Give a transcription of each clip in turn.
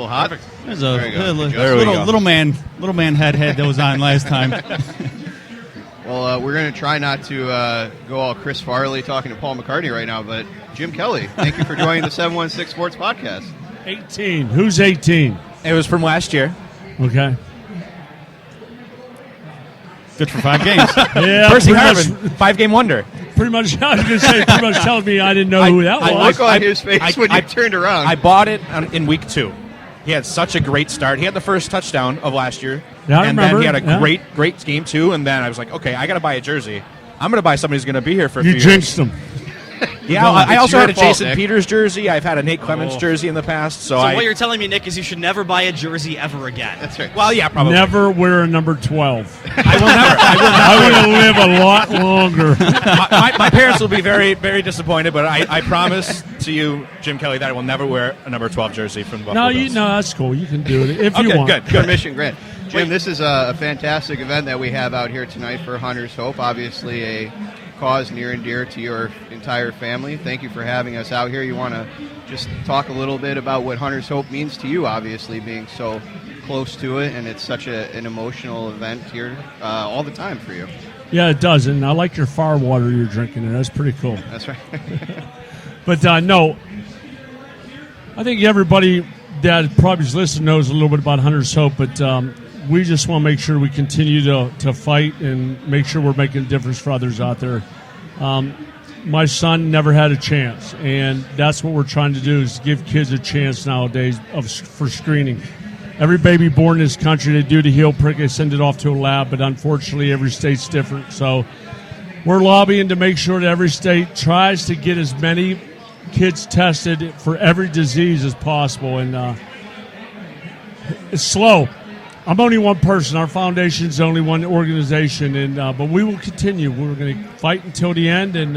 hot. There's a There little man head that was on last time. Well, we're going to try not to go all Chris Farley talking to Paul McCartney right now, but Jim Kelly, thank you for joining the 716 Sports Podcast. 18. Who's 18? It was from last year. Okay. Good for 5 games. Yeah, Percy Harvin, 5-game wonder. Pretty much, I was going to say, pretty much telling me I didn't know who that was. Look on his face when you turned around. I bought it in week 2. He had such a great start. He had the first touchdown of last year. Yeah, I and remember. then he had a great game, too. And then I was like, okay, I got to buy a jersey. I'm going to buy somebody who's going to be here for a few You years. jinxed him. Yeah, I also had a Jason Nick. Peters jersey. I've had a Nate Clements jersey in the past. So what you're telling me, Nick, is you should never buy a jersey ever again. That's right. Well, yeah, probably. Never wear a number 12. I I want to live a lot longer. my parents will be very, very disappointed, but I promise to you, Jim Kelly, that I will never wear a number 12 jersey from the Buffalo Bills. That's cool. You can do it if you Okay, want. good. Permission grant. Jim, this is a fantastic event that we have out here tonight for Hunter's Hope. Obviously, a cause near and dear to your entire family. Thank you for having us out here. You want to just talk a little bit about what Hunter's Hope means to you, obviously, being so close to it, and it's such an emotional event here all the time for you. Yeah, it does. And I like your fire water you're drinking there. That's pretty cool. That's right. But no, I think everybody that probably is listening knows a little bit about Hunter's Hope, but we just want to make sure we continue to fight and make sure we're making a difference for others out there. My son never had a chance, and that's what we're trying to do is give kids a chance nowadays for screening. Every baby born in this country, they do the heel prick, they send it off to a lab, but unfortunately every state's different. So we're lobbying to make sure that every state tries to get as many kids tested for every disease as possible, and it's slow. I'm only one person. Our foundation's only one organization, and but we will continue. We're going to fight until the end, and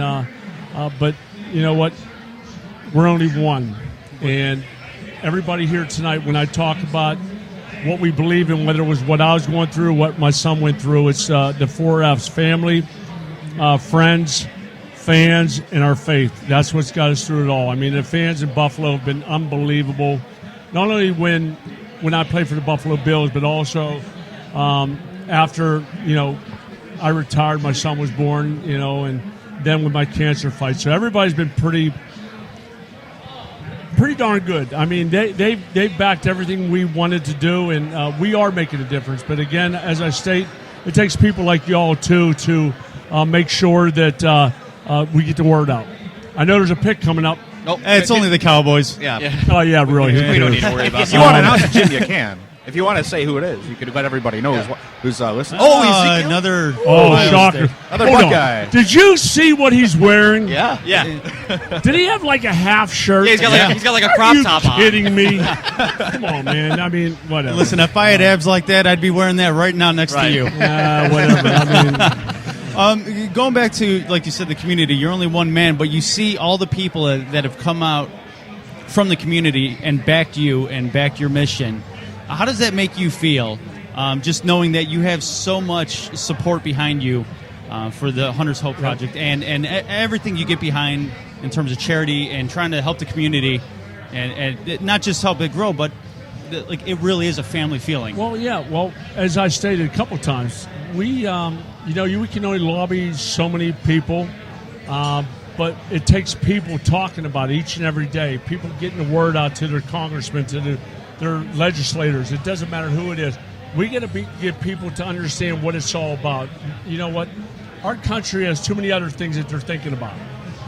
but you know what? We're only one, and everybody here tonight, when I talk about what we believe in, whether it was what I was going through, what my son went through, it's the 4 F's: family, friends, fans, and our faith. That's what's got us through it all. I mean, the fans in Buffalo have been unbelievable. Not only when I played for the Buffalo Bills, but also after, I retired, my son was born, and then with my cancer fight. So everybody's been pretty darn good. I mean, they've backed everything we wanted to do, and we are making a difference. But again, as I state, it takes people like y'all, too, to make sure that we get the word out. I know there's a pick coming up. Nope. It's only the Cowboys. Yeah. Oh, yeah, really. We don't need to worry about If you want to announce it, Jim, you can. If you want to say who it is, you could let everybody know who's listening. Another shocker. Another Hold butt on. guy. Did you see what he's wearing? Yeah. Did he have like a half shirt? Yeah, he's got like a crop top on. Are you kidding me? Come on, man. I mean, whatever. Listen, if I had abs like that, I'd be wearing that right now next to you. Whatever. I mean, Going back to, like you said, the community, you're only one man, but you see all the people that have come out from the community and backed you and backed your mission. How does that make you feel, just knowing that you have so much support behind you for the Hunter's Hope Project and everything you get behind in terms of charity and trying to help the community and not just help it grow, but it really is a family feeling? well, yeah. Well, as I stated a couple times, we can only lobby so many people, but it takes people talking about it each and every day, people getting the word out to their congressmen, to their legislators. It doesn't matter who it is. We got to get people to understand what it's all about. You know what? Our country has too many other things that they're thinking about,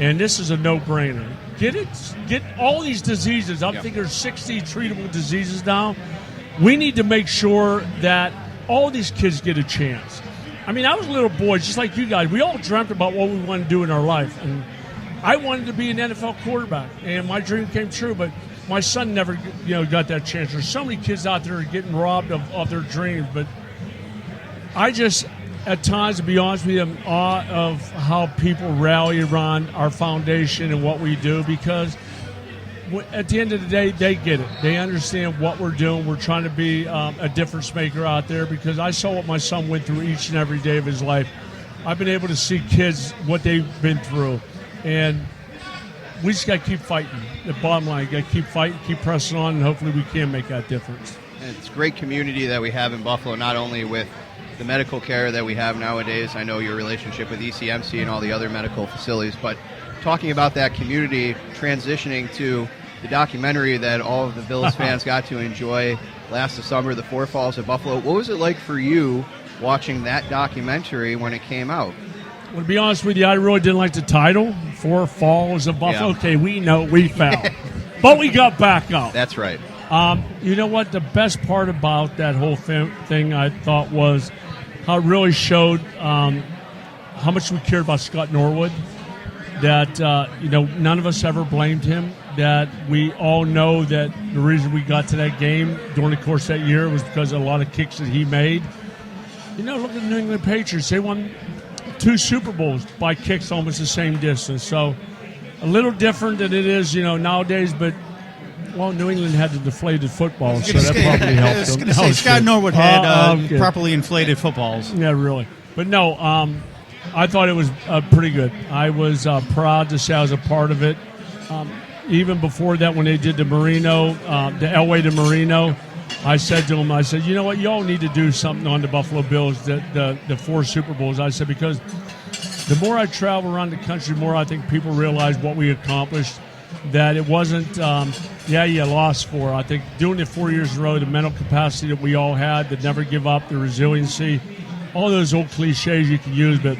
and this is a no-brainer. Get all these diseases. I think there's 60 treatable diseases now. We need to make sure that all these kids get a chance. I mean, I was a little boy, just like you guys. We all dreamt about what we wanted to do in our life, and I wanted to be an NFL quarterback, and my dream came true, but my son never, got that chance. There's so many kids out there getting robbed of their dreams, but I just, at times, to be honest with you, I'm in awe of how people rally around our foundation and what we do, because at the end of the day, they get it. They understand what we're doing. We're trying to be a difference maker out there, because I saw what my son went through each and every day of his life. I've been able to see kids, what they've been through. And we just got to keep fighting. The bottom line, got to keep fighting, keep pressing on, and hopefully we can make that difference. And it's a great community that we have in Buffalo, not only with the medical care that we have nowadays. I know your relationship with ECMC and all the other medical facilities, but talking about that community, transitioning to the documentary that all of the Bills fans got to enjoy last summer, The Four Falls of Buffalo. What was it like for you watching that documentary when it came out? Well, to be honest with you, I really didn't like the title, Four Falls of Buffalo. Yeah. Okay, we know we fell, but we got back up. That's right. You know what? The best part about that whole thing, I thought, was how it really showed how much we cared about Scott Norwood. That none of us ever blamed him. That we all know that the reason we got to that game during the course of that year was because of a lot of kicks that he made. Look at the New England Patriots. They won 2 Super Bowls by kicks almost the same distance. So a little different than it is, nowadays. But New England had the deflated football, so that probably helped. I was going to say Scott Norwood had properly inflated footballs. Yeah, really. But no, I thought it was pretty good. I was proud to say I was a part of it. Even before that, when they did the Marino, the Elway to Marino, I said to them, you know what, you all need to do something on the Buffalo Bills, the 4 Super Bowls. I said, because the more I travel around the country, the more I think people realize what we accomplished, that it wasn't, you lost 4. I think doing it 4 years in a row, the mental capacity that we all had, the never give up, the resiliency, all those old cliches you can use, but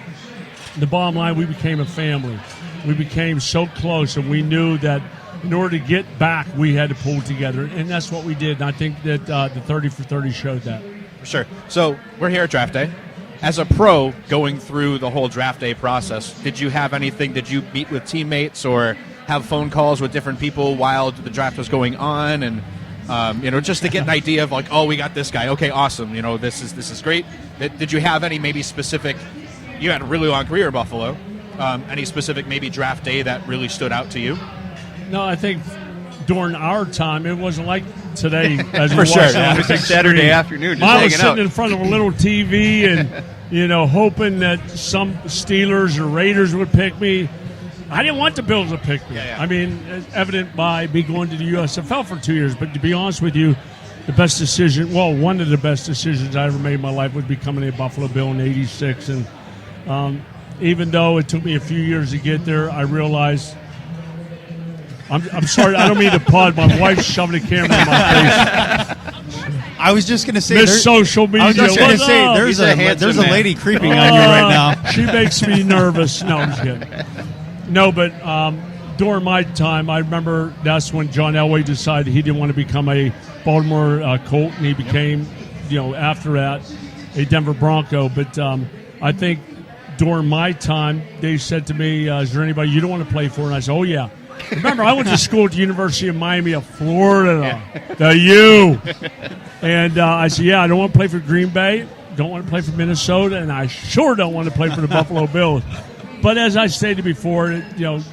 the bottom line, we became a family. We became so close, and we knew that in order to get back, we had to pull together, and that's what we did. And I think that the 30 for 30 showed that. Sure. So we're here at draft day. As a pro, going through the whole draft day process, did you have anything? Did you meet with teammates or have phone calls with different people while the draft was going on, and just to get an idea of like, oh, we got this guy. Okay, awesome. This is great. Did you have any maybe specific? You had a really long career in Buffalo. Any specific maybe draft day that really stood out to you? No, I think during our time, it wasn't like today. As For sure. It was like Saturday afternoon, just I was hanging sitting in front of a little TV and, hoping that some Steelers or Raiders would pick me. I didn't want the Bills to pick me. Yeah. I mean, it's evident by me going to the USFL for 2 years. But to be honest with you, one of the best decisions I ever made in my life was becoming a Buffalo Bill in '86. And even though it took me a few years to get there, I realized – I'm sorry, I don't mean to pod. My wife's shoving the camera in my face. I was just going to say, Miss social media. I was just going to say, He's there's a man. lady creeping on you right now. She makes me nervous. No, I'm just kidding. No, but during my time, I remember that's when John Elway decided he didn't want to become a Baltimore Colt, and he became, after that, a Denver Bronco. But I think during my time, they said to me, is there anybody you don't want to play for? And I said, oh, yeah. Remember, I went to school at the University of Miami of Florida, the U. And I said, I don't want to play for Green Bay, don't want to play for Minnesota, and I sure don't want to play for the Buffalo Bills. But as I stated before,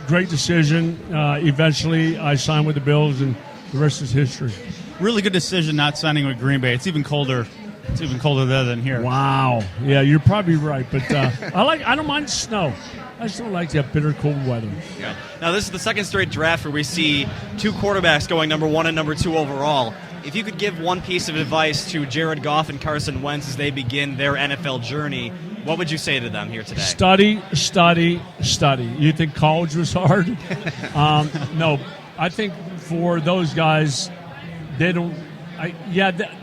great decision. Eventually, I signed with the Bills, and the rest is history. Really good decision not signing with Green Bay. It's even colder. It's even colder there than here. Wow. Yeah, you're probably right. But I don't mind snow. I still like that bitter cold weather. Yeah. Now, this is the second straight draft where we see 2 quarterbacks going number 1 and number 2 overall. If you could give one piece of advice to Jared Goff and Carson Wentz as they begin their NFL journey, what would you say to them here today? Study, study, study. You think college was hard? No. I think for those guys, they don't.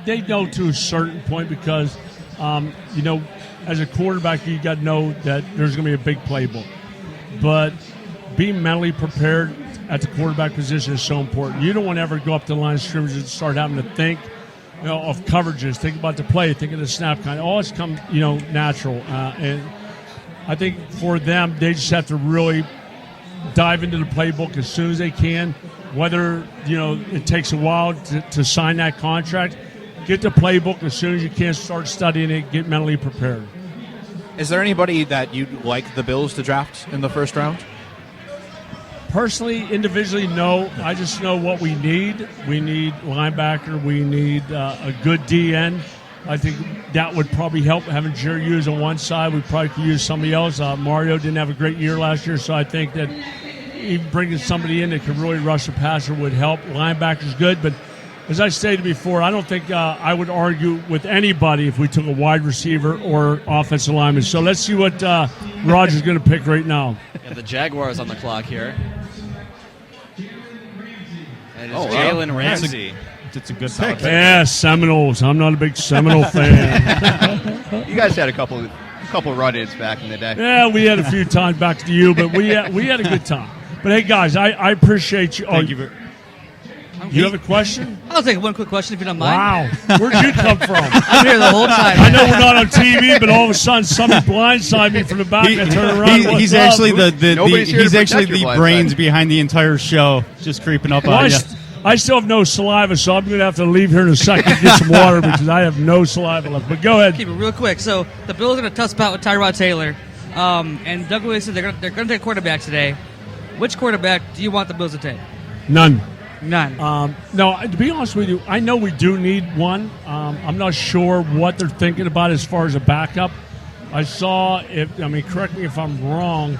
They know to a certain point because, as a quarterback, you got to know that there's going to be a big playbook. But being mentally prepared at the quarterback position is so important. You don't want to ever go up to the line of scrimmage and start having to think of coverages, think about the play, think of the snap kind. All it's come, natural. And I think for them, they just have to really dive into the playbook as soon as they can. Whether, it takes a while to sign that contract, get the playbook as soon as you can, start studying it, get mentally prepared. Is there anybody that you'd like the Bills to draft in the first round? Personally, individually, no. I just know what we need. We need linebacker. We need a good DN. I think that would probably help having Jerry Hughes on one side. We probably could use somebody else. Mario didn't have a great year last year, so I think that even bringing somebody in that could really rush the passer would help. Linebacker's good, but as I stated before, I don't think I would argue with anybody if we took a wide receiver or offensive lineman. So let's see what Roger's going to pick right now. Yeah, the Jaguars on the clock here. And it's wow. Jalen Ramsey. It's a good pick. Yeah, Seminoles. I'm not a big Seminole fan. You guys had a couple run-ins back in the day. Yeah, we had a few times back to you, but we had a good time. But hey, guys, I appreciate you. Thank you. You have a question? I'll take one quick question if you don't mind. Wow. Where'd you come from? I'm here the whole time. I know we're not on TV, but all of a sudden somebody blindsided me from the back. I turn around. He's actually Nobody's here to protect your the blind brains side. behind the entire show, just creeping up Well, on you. I still have no saliva, so I'm going to have to leave here in a second to get some water because I have no saliva left. But go ahead. Keep it real quick. So the Bills are in a tough spot with Tyrod Taylor, and Doug Williams said they're going to take a quarterback today. Which quarterback do you want the Bills to take? None. None. No, to be honest with you, I know we do need one. I'm not sure what they're thinking about as far as a backup. I saw, correct me if I'm wrong,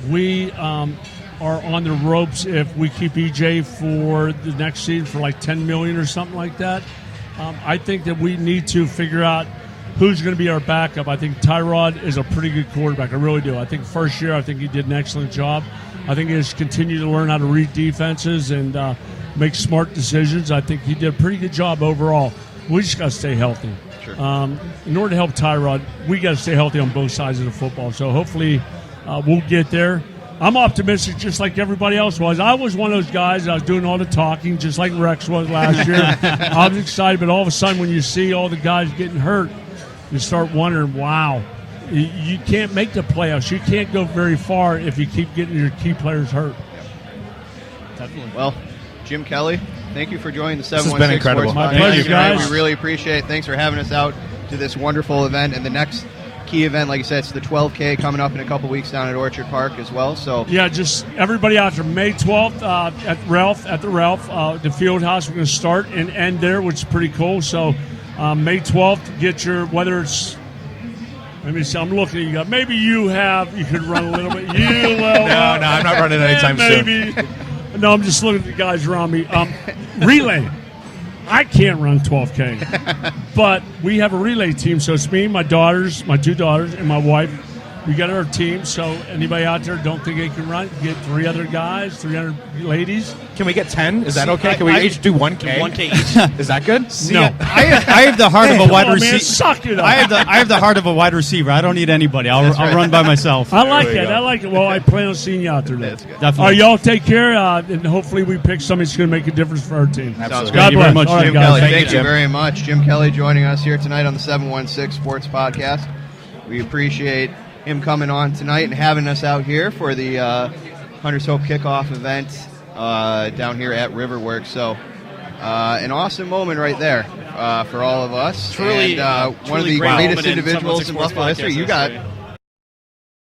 we are on the ropes if we keep EJ for the next season for like $10 million or something like that. I think that we need to figure out who's going to be our backup. I think Tyrod is a pretty good quarterback. I really do. I think first year, I think he did an excellent job. I think he has continued to learn how to read defenses and make smart decisions. I think he did a pretty good job overall. We just got to stay healthy. Sure. In order to help Tyrod, we got to stay healthy on both sides of the football. So hopefully we'll get there. I'm optimistic just like everybody else was. I was one of those guys. I was doing all the talking just like Rex was last year. I was excited, but all of a sudden when you see all the guys getting hurt, you start wondering, wow, you can't make the playoffs. You can't go very far if you keep getting your key players hurt. Definitely. Well, Jim Kelly, thank you for joining the has been 716 incredible. Sports My pleasure, Podcast tonight. guys. We really appreciate it. Thanks for having us out to this wonderful event. And the next key event, like I said, it's the 12K coming up in a couple weeks down at Orchard Park as well. So Yeah, just everybody out there. May 12th at the Ralph, the field house. We're going to start and end there, which is pretty cool. So May 12th, get your, whether it's, let me see, I'm looking at you guys. Maybe you could run a little bit. No, I'm not running anytime soon. Maybe. No, I'm just looking at the guys around me. Relay. I can't run 12K, but we have a relay team. So it's me, my two daughters, and my wife. We got our team. So anybody out there don't think they can run, get 3 other guys, 300 ladies. Can we get 10? Is that okay? Can we each do 1K? 1K each. Is that good? No. I have the heart of a wide Come on, man, receiver. suck it up. I have the heart of a wide receiver. I don't need anybody. I'll run by myself. I like There we it. go. I like it. Well, I plan on seeing you out there. That's good. Definitely. All right, y'all take care, and hopefully we pick somebody that's going to make a difference for our team. Sounds Absolutely. good. God Thank you bless. very much, All right, Jim guys. Kelly, Thank thank you, you Jim. very much. Jim Kelly joining us here tonight on the 716 Sports Podcast. We appreciate him coming on tonight and having us out here for the Hunter's Hope kickoff event down here at RiverWorks. So an awesome moment right there for all of us. Truly, and, one of truly the great greatest moment in individuals in 716 Buffalo history. Sports You got Podcast history.